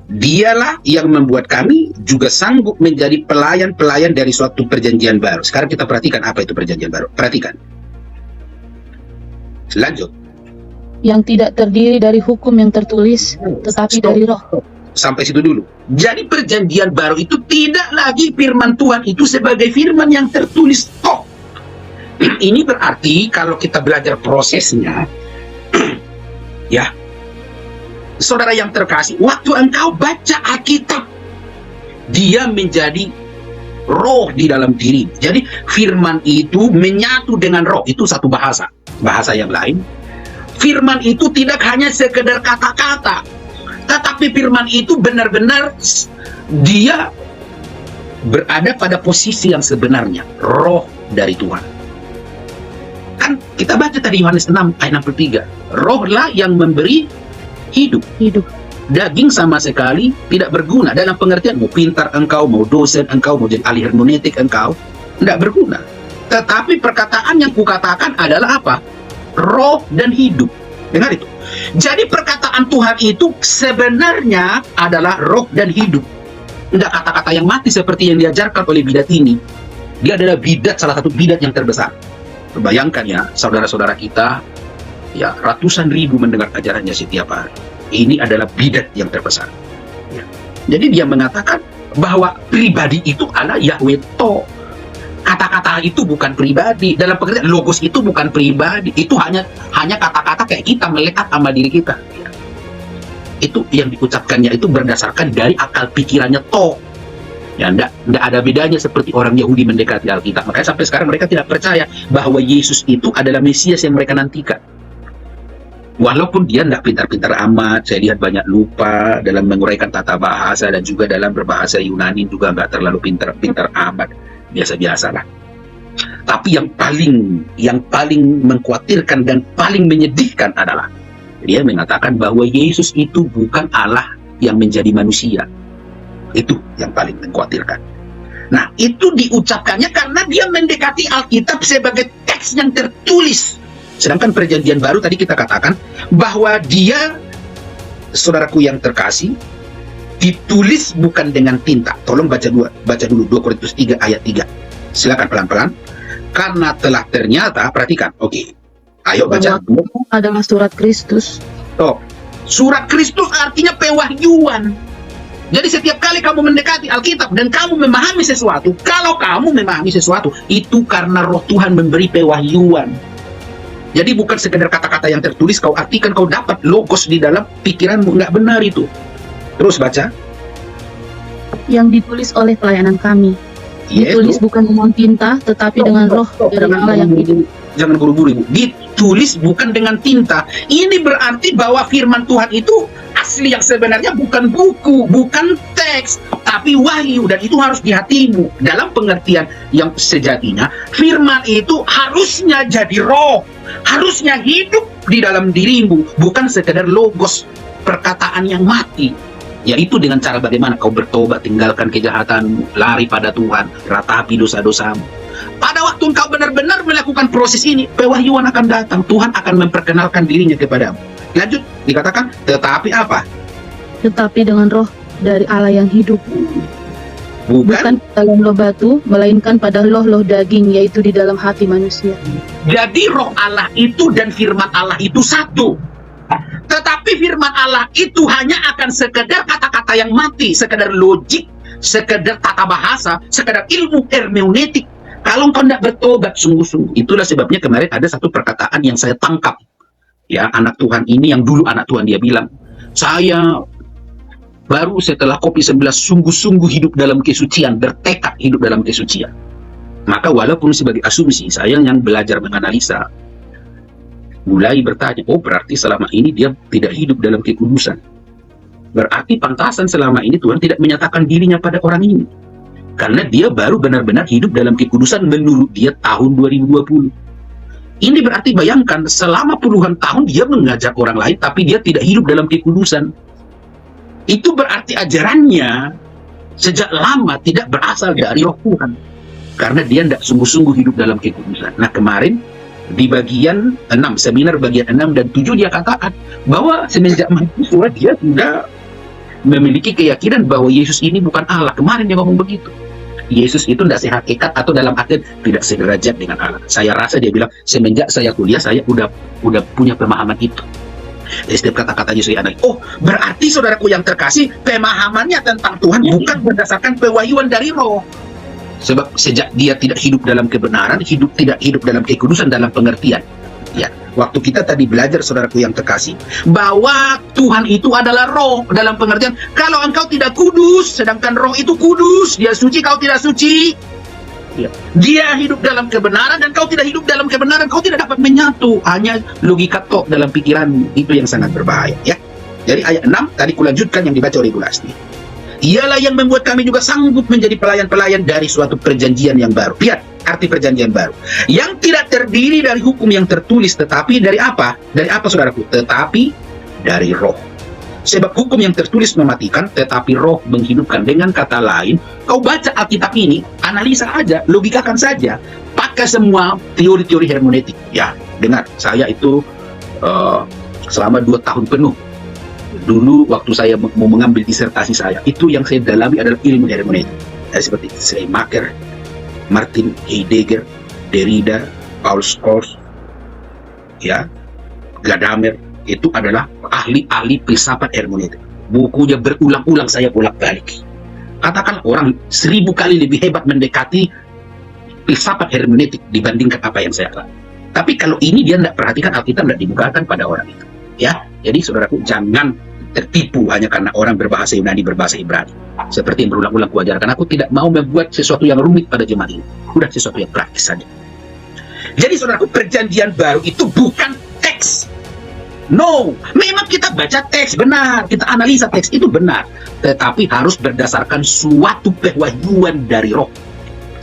Dialah yang membuat kami juga sanggup menjadi pelayan-pelayan dari suatu perjanjian baru. Sekarang kita perhatikan apa itu perjanjian baru. Perhatikan. Lanjut. Yang tidak terdiri dari hukum yang tertulis, tetapi Stop. dari roh. Sampai situ dulu. Jadi perjanjian baru itu tidak lagi firman Tuhan itu sebagai firman yang tertulis. Ini berarti kalau kita belajar prosesnya, ya, saudara yang terkasih, waktu engkau baca Alkitab, dia menjadi roh di dalam diri. Jadi firman itu menyatu dengan roh. Itu satu bahasa. Bahasa yang lain, firman itu tidak hanya sekedar kata-kata, tetapi firman itu benar-benar dia berada pada posisi yang sebenarnya, roh dari Tuhan. Kan kita baca tadi Yohanes 6 ayat 63, rohlah yang memberi hidup. Daging sama sekali tidak berguna, dalam pengertian mau pintar engkau, mau dosen engkau, mau jadi ahli hermeneutik engkau, tidak berguna. Tetapi perkataan yang kukatakan adalah apa? Roh dan hidup. Dengar itu. Jadi perkataan Tuhan itu sebenarnya adalah roh dan hidup. Tidak kata-kata yang mati seperti yang diajarkan oleh bidat ini. Dia adalah bidat, salah satu bidat yang terbesar. Bayangkan ya, saudara-saudara kita, ya ratusan ribu mendengar ajarannya setiap hari. Ini adalah bidat yang terbesar. Ya. Jadi dia mengatakan bahwa pribadi itu adalah Yahweh To. Kata-kata itu bukan pribadi. Dalam pengertian logos itu bukan pribadi. Itu hanya kata-kata kayak kita melekat sama diri kita. Ya. Itu yang diucapkannya itu berdasarkan dari akal pikirannya To. Ya, enggak ada bedanya seperti orang Yahudi mendekati Alkitab. Makanya sampai sekarang mereka tidak percaya bahwa Yesus itu adalah Mesias yang mereka nantikan. Walaupun dia enggak pintar-pintar amat, saya lihat banyak lupa dalam menguraikan tata bahasa dan juga dalam berbahasa Yunani juga enggak terlalu pintar-pintar amat, biasa-biasalah. Tapi yang paling mengkhawatirkan dan paling menyedihkan adalah dia mengatakan bahwa Yesus itu bukan Allah yang menjadi manusia. Itu yang paling mengkhawatirkan. Nah, itu diucapkannya karena dia mendekati Alkitab sebagai teks yang tertulis. Sedangkan perjanjian baru tadi kita katakan bahwa dia, saudaraku yang terkasih, ditulis bukan dengan tinta. Tolong baca dulu 2 Korintus 3 ayat 3. Silakan pelan-pelan. Karena telah ternyata, perhatikan. Oke. Ayo baca. Adalah surat Kristus. Surat Kristus artinya pewahyuan. Jadi setiap kali kamu mendekati Alkitab dan kamu memahami sesuatu, kalau kamu memahami sesuatu, itu karena roh Tuhan memberi pewahyuan. Jadi bukan sekedar kata-kata yang tertulis, kau artikan, kau dapat logos di dalam pikiranmu. Nggak benar itu. Terus baca. Yang ditulis oleh pelayanan kami. Ditulis bukan dengan tinta, tetapi dengan roh dari Allah yang hidup. jangan buru-buru Ibu. Ditulis bukan dengan tinta. Ini berarti bahwa firman Tuhan itu asli yang sebenarnya bukan buku, bukan teks, tapi wahyu, dan itu harus di hatimu. Dalam pengertian yang sejatinya, firman itu harusnya jadi roh, harusnya hidup di dalam dirimu, bukan sekedar logos, perkataan yang mati. Yaitu dengan cara bagaimana kau bertobat, tinggalkan kejahatanmu, lari pada Tuhan, ratapi dosa-dosamu. Pada waktu engkau benar-benar melakukan proses ini, pewahyuan akan datang. Tuhan akan memperkenalkan dirinya kepadamu. Lanjut, dikatakan, tetapi apa? Tetapi dengan roh dari Allah yang hidup. Bukan. Dalam loh batu, melainkan pada loh-loh daging, yaitu di dalam hati manusia. Jadi roh Allah itu dan firman Allah itu satu. Tetapi firman Allah itu hanya akan sekedar kata-kata yang mati, sekedar logik, sekedar tata bahasa, sekedar ilmu hermeneutik. Kalau engkau tidak bertobat sungguh-sungguh, itulah sebabnya kemarin ada satu perkataan yang saya tangkap. Ya, anak Tuhan ini yang dulu anak Tuhan dia bilang, saya baru setelah Kopi 11 sungguh-sungguh hidup dalam kesucian, bertekad hidup dalam kesucian. Maka walaupun sebagai asumsi, saya yang belajar menganalisa, mulai bertanya, oh berarti selama ini dia tidak hidup dalam kekudusan. Berarti pantasan selama ini Tuhan tidak menyatakan dirinya pada orang ini. Karena dia baru benar-benar hidup dalam kekudusan menurut dia tahun 2020. Ini berarti bayangkan, selama puluhan tahun dia mengajak orang lain, tapi dia tidak hidup dalam kekudusan. Itu berarti ajarannya sejak lama tidak berasal dari roh Tuhan. Karena dia tidak sungguh-sungguh hidup dalam kekudusan. Nah kemarin, di bagian 6, seminar bagian 6 dan 7 dia katakan bahwa semenjak mahasiswa dia sudah memiliki keyakinan bahwa Yesus ini bukan Allah. Kemarin dia ngomong begitu. Yesus itu tidak sehakikat atau dalam arti tidak sederajat dengan Allah. Saya rasa dia bilang semenjak saya kuliah saya udah punya pemahaman itu. Jadi setiap kata-kata Yesus yang oh berarti saudaraku yang terkasih, pemahamannya tentang Tuhan bukan berdasarkan pewahyuan dari roh. Sebab sejak dia tidak hidup dalam kebenaran, tidak hidup dalam kekudusan dalam pengertian. Ya, waktu kita tadi belajar saudaraku yang terkasih, bahwa Tuhan itu adalah roh dalam pengertian, kalau engkau tidak kudus, sedangkan roh itu kudus, dia suci, kau tidak suci. Ya. Dia hidup dalam kebenaran dan kau tidak hidup dalam kebenaran, kau tidak dapat menyatu. Hanya logika tok dalam pikiranmu, itu yang sangat berbahaya. Ya. Jadi ayat 6, tadi kulanjutkan yang dibaca oleh Ibu Lasti. Ialah yang membuat kami juga sanggup menjadi pelayan-pelayan dari suatu perjanjian yang baru. Lihat arti perjanjian baru. Yang tidak terdiri dari hukum yang tertulis, tetapi dari apa? Dari apa saudaraku? Tetapi dari roh. Sebab hukum yang tertulis mematikan, tetapi roh menghidupkan. Dengan kata lain, kau baca Alkitab ini, analisa aja, logikakan saja. Pakai semua teori-teori hermeneutik. Ya, dengar, saya itu selama 2 tahun penuh. Dulu waktu saya mau mengambil disertasi saya, itu yang saya dalami adalah ilmu hermeneutik. Seperti Schleiermacher, Martin Heidegger, Derrida, Paul Scholes, ya, Gadamer, itu adalah ahli-ahli filsafat hermeneutik. Bukunya berulang-ulang saya bolak-balik. Katakan orang 1000 kali lebih hebat mendekati filsafat hermeneutik dibandingkan apa yang saya lakukan. Tapi kalau ini dia tidak perhatikan, Alkitab tidak dibukakan pada orang itu. Ya, jadi saudaraku jangan tertipu hanya karena orang berbahasa Yunani, berbahasa Ibrani. Seperti yang berulang-ulang kuajarkan, aku tidak mau membuat sesuatu yang rumit pada jemaat ini. Udah sesuatu yang praktis saja. Jadi saudaraku, perjanjian baru itu bukan teks. No, memang kita baca teks benar, kita analisa teks itu benar, tetapi harus berdasarkan suatu pewahyuan dari roh.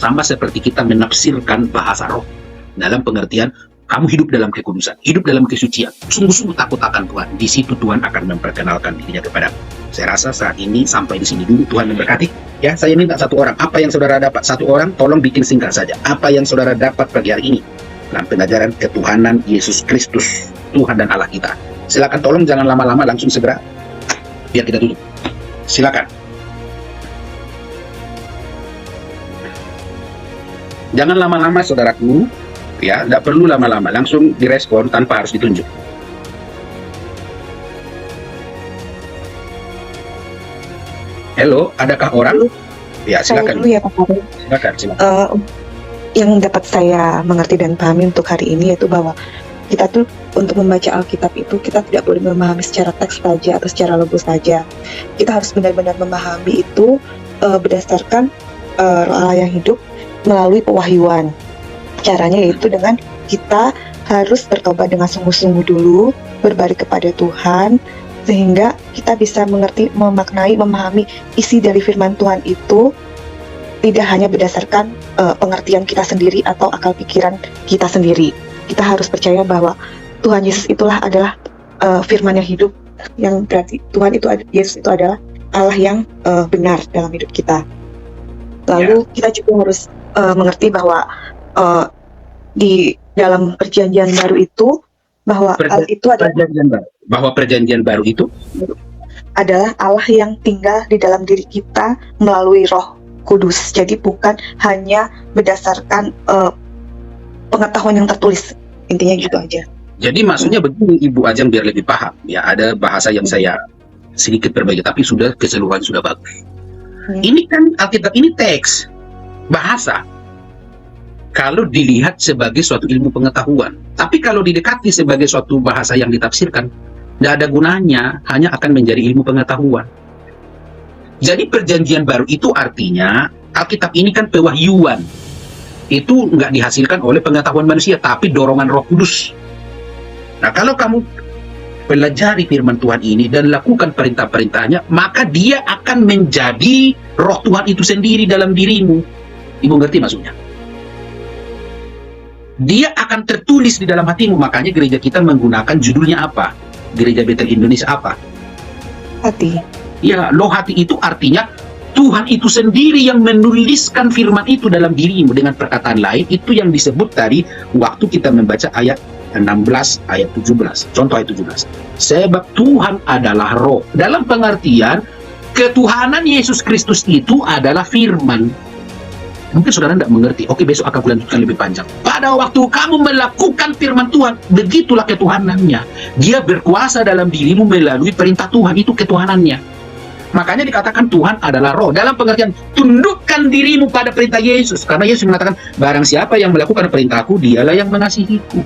Sama seperti kita menafsirkan bahasa roh dalam pengertian kamu hidup dalam kekudusan, hidup dalam kesucian, sungguh-sungguh takut akan Tuhan. Di situ Tuhan akan memperkenalkan dirinya kepadamu. Saya rasa saat ini sampai di sini dulu. Tuhan memberkati. Ya, saya minta satu orang. Apa yang saudara dapat satu orang, tolong bikin singkat saja. Apa yang saudara dapat pagi hari ini dalam pengajaran ketuhanan Yesus Kristus, Tuhan dan Allah kita. Silakan, tolong jangan lama-lama, langsung segera. Biar kita tutup. Silakan. Jangan lama-lama saudaraku. Ya, tidak perlu lama-lama, langsung direspon tanpa harus ditunjuk. Halo, adakah orang? Ya, silakan. Saya dulu ya Pak Ari. Silakan. Yang dapat saya mengerti dan pahami untuk hari ini yaitu bahwa kita tuh untuk membaca Alkitab itu kita tidak boleh memahami secara teks saja atau secara logos saja. Kita harus benar-benar memahami itu berdasarkan Roh Allah yang hidup melalui pewahyuan. Caranya yaitu dengan kita harus bertobat dengan sungguh-sungguh dulu, berbalik kepada Tuhan, sehingga kita bisa mengerti, memaknai, memahami isi dari firman Tuhan itu tidak hanya berdasarkan pengertian kita sendiri atau akal pikiran kita sendiri. Kita harus percaya bahwa Tuhan Yesus adalah firman yang hidup, yang berarti Yesus itu adalah Allah yang benar dalam hidup kita. Lalu kita juga harus mengerti bahwa di dalam perjanjian baru itu bahwa Allah itu adalah perjanjian baru itu adalah Allah yang tinggal di dalam diri kita melalui Roh Kudus. Jadi bukan hanya berdasarkan pengetahuan yang tertulis. Intinya gitu aja. Jadi maksudnya begini Ibu Ajeng, biar lebih paham ya, ada bahasa yang saya sedikit berbagi tapi sudah keseluruhan sudah bagus. Ini kan Alkitab ini teks, bahasa. Kalau dilihat sebagai suatu ilmu pengetahuan, tapi kalau didekati sebagai suatu bahasa yang ditafsirkan, tidak ada gunanya, hanya akan menjadi ilmu pengetahuan. Jadi perjanjian baru itu artinya Alkitab ini kan pewahyuan. Itu nggak dihasilkan oleh pengetahuan manusia, tapi dorongan Roh Kudus. Nah, kalau kamu pelajari firman Tuhan ini dan lakukan perintah-perintahnya, maka dia akan menjadi Roh Tuhan itu sendiri dalam dirimu. Ibu ngerti maksudnya? Dia akan tertulis di dalam hatimu. Makanya gereja kita menggunakan judulnya apa? Gereja Betel Indonesia apa? Hati. Ya, loh hati itu artinya Tuhan itu sendiri yang menuliskan firman itu dalam dirimu. Dengan perkataan lain, itu yang disebut tadi waktu kita membaca ayat 16, ayat 17. Contoh ayat 17. Sebab Tuhan adalah roh. Dalam pengertian, ketuhanan Yesus Kristus itu adalah firman. Mungkin saudara tidak mengerti. Oke, besok akan kulanjutkan lebih panjang. Pada waktu kamu melakukan firman Tuhan, begitulah ketuhanannya. Dia berkuasa dalam dirimu melalui perintah Tuhan. Itu ketuhanannya. Makanya dikatakan Tuhan adalah roh. Dalam pengertian, tundukkan dirimu pada perintah Yesus. Karena Yesus mengatakan, barang siapa yang melakukan perintahku, dialah yang mengasihiku.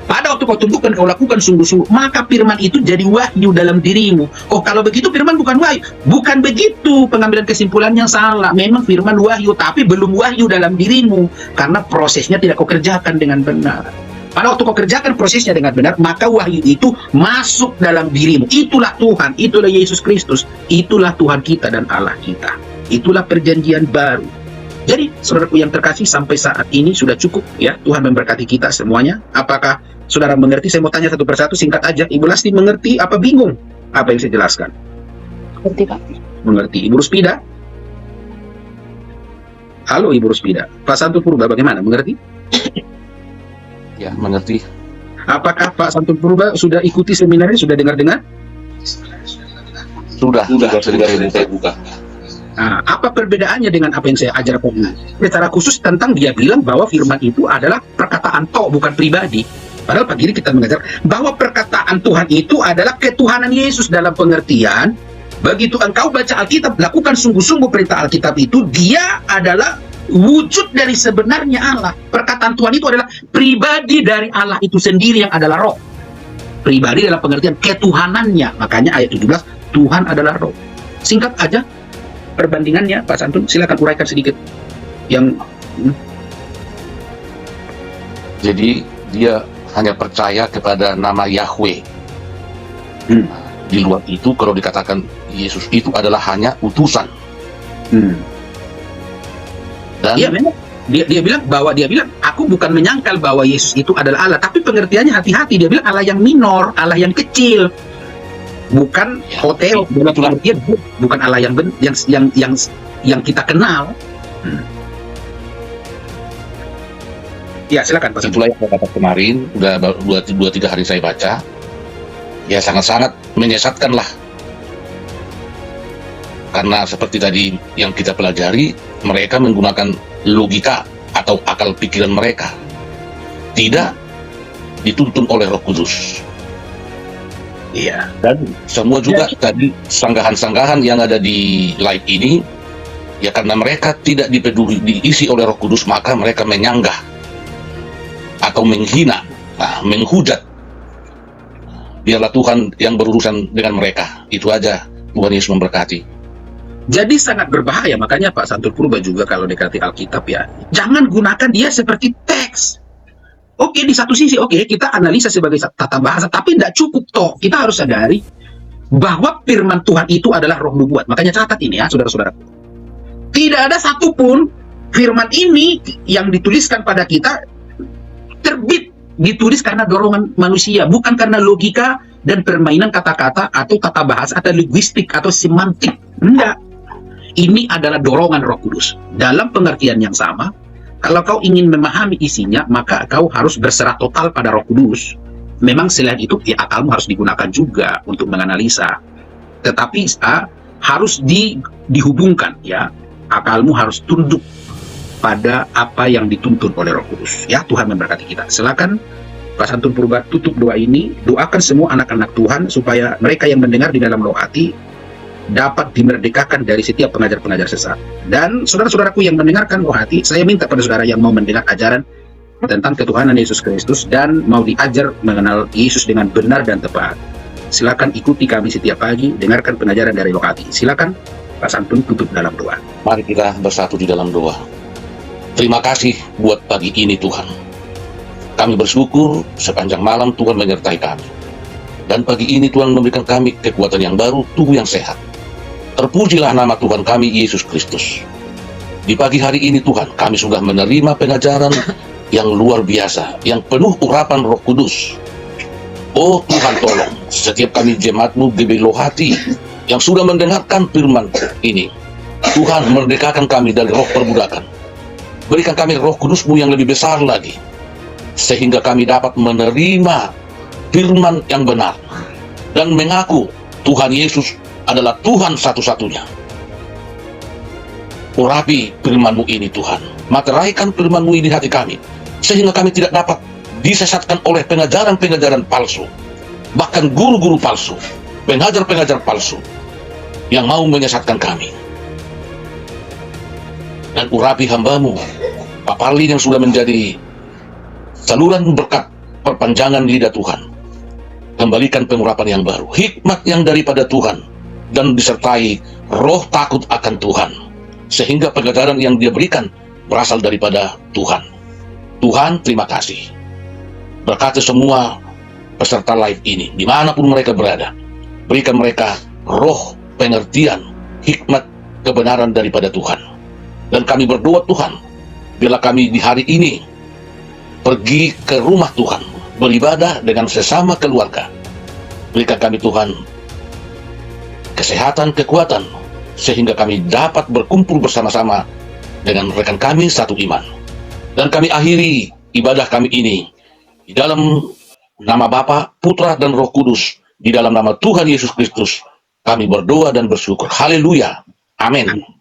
Pada waktu kau tundukkan, kau lakukan sungguh-sungguh, maka firman itu jadi wahyu dalam dirimu. Oh, kalau begitu firman bukan wahyu. Bukan begitu, pengambilan kesimpulan yang salah. Memang firman wahyu, tapi belum wahyu dalam dirimu. Karena prosesnya tidak kau kerjakan dengan benar. Pada waktu kau kerjakan prosesnya dengan benar, maka wahyu itu masuk dalam dirimu. Itulah Tuhan, itulah Yesus Kristus, itulah Tuhan kita dan Allah kita. Itulah perjanjian baru. Jadi, saudaraku yang terkasih, sampai saat ini sudah cukup ya. Tuhan memberkati kita semuanya. Apakah saudara mengerti? Saya mau tanya satu persatu, singkat aja. Ibu Lasti mengerti apa bingung? Apa yang saya jelaskan? Mengerti, Pak. Mengerti. Ibu Ruspida? Halo Ibu Ruspida. Pak Santul Purba bagaimana? Mengerti? Ya, mengerti. Apakah Pak Santul Purba sudah ikuti seminarnya? Sudah dengar-dengar? Sudah sering saya buka. Nah, apa perbedaannya dengan apa yang saya ajarkan ini? Secara khusus tentang dia bilang bahwa firman itu adalah perkataan toh, bukan pribadi. Padahal pagi ini kita mengajar bahwa perkataan Tuhan itu adalah ketuhanan Yesus dalam pengertian. Begitu engkau baca Alkitab, lakukan sungguh-sungguh perintah Alkitab itu, dia adalah wujud dari sebenarnya Allah. Perkataan Tuhan itu adalah pribadi dari Allah itu sendiri yang adalah roh. Pribadi dalam pengertian ketuhanannya. Makanya ayat 17, Tuhan adalah roh. Singkat aja perbandingannya, Pak Santun, silakan uraikan sedikit. Jadi dia hanya percaya kepada nama Yahweh. Di luar itu, kalau dikatakan Yesus itu adalah hanya utusan. Dan Iya, memang. Dia bilang, aku bukan menyangkal bahwa Yesus itu adalah Allah, tapi pengertiannya hati-hati. Dia bilang Allah yang minor, Allah yang kecil. Bukan Oteo, bukan Allah yang kita kenal. Ya, silakan Pak. itulah yang saya katakan kemarin, udah 2-3 hari saya baca. Ya, sangat-sangat menyesatkan lah. Karena seperti tadi yang kita pelajari, mereka menggunakan logika atau akal pikiran mereka. Tidak dituntun oleh Roh Kudus. Iya. Dan semua juga tadi sanggahan-sanggahan yang ada di live ini, ya karena mereka tidak diisi oleh Roh Kudus, maka mereka menyanggah atau menghina, menghujat. Biarlah Tuhan yang berurusan dengan mereka. Itu aja. Tuhan Yesus memberkati. Jadi sangat berbahaya, makanya Pak Santul Purba juga kalau dekati Alkitab ya, jangan gunakan dia seperti teks. Oke, di satu sisi kita analisa sebagai tata bahasa, tapi tidak cukup toh. Kita harus sadari bahwa firman Tuhan itu adalah roh nubuat. Makanya catat ini ya, saudara-saudara. Tidak ada satupun firman ini yang dituliskan pada kita terbit ditulis karena dorongan manusia, bukan karena logika dan permainan kata-kata atau tata bahasa atau linguistik atau semantik. Enggak. Ini adalah dorongan Roh Kudus. Dalam pengertian yang sama, kalau kau ingin memahami isinya, maka kau harus berserah total pada Roh Kudus. Memang selain itu, ya akalmu harus digunakan juga untuk menganalisa. Tetapi harus dihubungkan, ya. Akalmu harus tunduk pada apa yang dituntun oleh Roh Kudus. Ya, Tuhan memberkati kita. Silakan Pak Santun Purba tutup doa ini. Doakan semua anak-anak Tuhan supaya mereka yang mendengar di dalam roh hati dapat dimerdekakan dari setiap pengajar-pengajar sesat. Dan saudara-saudaraku yang mendengarkan roh hati, saya minta pada saudara yang mau mendengar ajaran tentang ketuhanan Yesus Kristus dan mau diajar mengenal Yesus dengan benar dan tepat, silakan ikuti kami setiap pagi, dengarkan pengajaran dari roh hati. Silakan Pak Santun tutup dalam doa. Mari kita bersatu di dalam doa. Terima kasih buat pagi ini Tuhan. Kami bersyukur sepanjang malam Tuhan menyertai kami. Dan pagi ini Tuhan memberikan kami kekuatan yang baru, tubuh yang sehat. Terpujilah nama Tuhan kami Yesus Kristus. Di pagi hari ini Tuhan, kami sudah menerima pengajaran yang luar biasa, yang penuh urapan Roh Kudus. Oh Tuhan, tolong setiap kami jemaat-Mu GB Lohati yang sudah mendengarkan firman ini. Tuhan, merdekakan kami dari roh perbudakan. Berikan kami Roh Kudus-Mu yang lebih besar lagi, sehingga kami dapat menerima firman yang benar dan mengaku Tuhan Yesus adalah Tuhan satu-satunya. Urapi firman-Mu ini Tuhan, materaikan firman-Mu ini di hati kami, sehingga kami tidak dapat disesatkan oleh pengajaran-pengajaran palsu, bahkan guru-guru palsu, pengajar-pengajar palsu yang mau menyesatkan kami. Dan urapi hamba-Mu, Pak Parli yang sudah menjadi saluran berkat perpanjangan lidah Tuhan. Kembalikan pengurapan yang baru, hikmat yang daripada Tuhan, dan disertai roh takut akan Tuhan, sehingga pengajaran yang Dia berikan berasal daripada Tuhan. Tuhan, terima kasih. Berkati semua peserta live ini, dimanapun mereka berada. Berikan mereka roh pengertian, hikmat, kebenaran daripada Tuhan. Dan kami berdoa Tuhan, bila kami di hari ini pergi ke rumah Tuhan, beribadah dengan sesama keluarga, berikan kami Tuhan kesehatan, kekuatan, sehingga kami dapat berkumpul bersama-sama dengan rekan kami satu iman. Dan kami akhiri ibadah kami ini di dalam nama Bapa, Putra, dan Roh Kudus, di dalam nama Tuhan Yesus Kristus, kami berdoa dan bersyukur. Haleluya. Amin.